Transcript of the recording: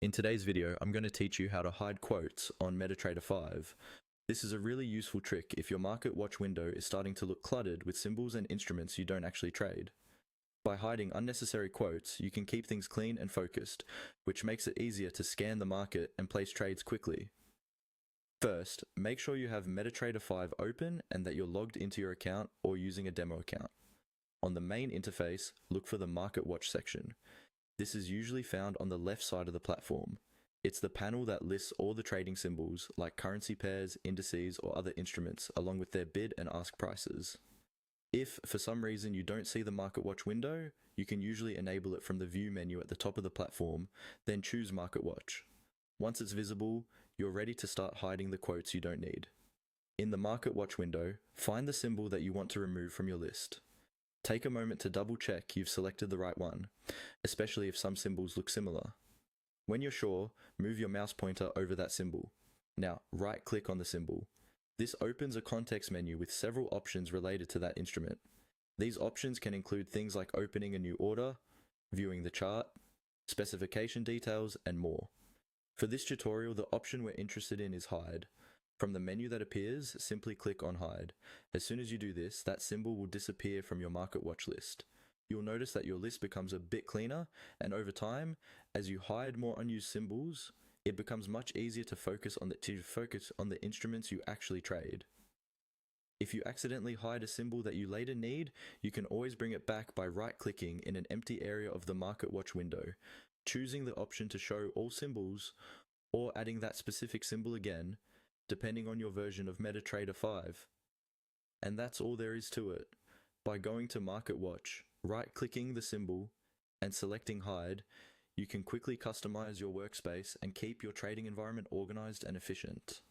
In today's video, I'm going to teach you how to hide quotes on MetaTrader 5. This is a really useful trick if your market watch window is starting to look cluttered with symbols and instruments you don't actually trade. By hiding unnecessary quotes, you can keep things clean and focused, which makes it easier to scan the market and place trades quickly. First, make sure you have MetaTrader 5 open and that you're logged into your account or using a demo account. On the main interface, look for the Market Watch section. This is usually found on the left side of the platform. It's the panel that lists all the trading symbols like currency pairs, indices, or other instruments, along with their bid and ask prices. If, for some reason, you don't see the Market Watch window, you can usually enable it from the View menu at the top of the platform, then choose Market Watch. Once it's visible, you're ready to start hiding the quotes you don't need. In the Market Watch window, find the symbol that you want to remove from your list. Take a moment to double check you've selected the right one, especially if some symbols look similar. When you're sure, move your mouse pointer over that symbol. Now, right-click on the symbol. This opens a context menu with several options related to that instrument. These options can include things like opening a new order, viewing the chart, specification details, and more. For this tutorial, the option we're interested in is Hide. From the menu that appears, simply click on Hide. As soon as you do this, that symbol will disappear from your Market Watch list. You'll notice that your list becomes a bit cleaner, and over time, as you hide more unused symbols, it becomes much easier to focus on the instruments you actually trade. If you accidentally hide a symbol that you later need, you can always bring it back by right-clicking in an empty area of the Market Watch window, choosing the option to show all symbols, or adding that specific symbol again, depending on your version of MetaTrader 5. And that's all there is to it. By going to Market Watch, right-clicking the symbol, and selecting Hide, you can quickly customize your workspace and keep your trading environment organized and efficient.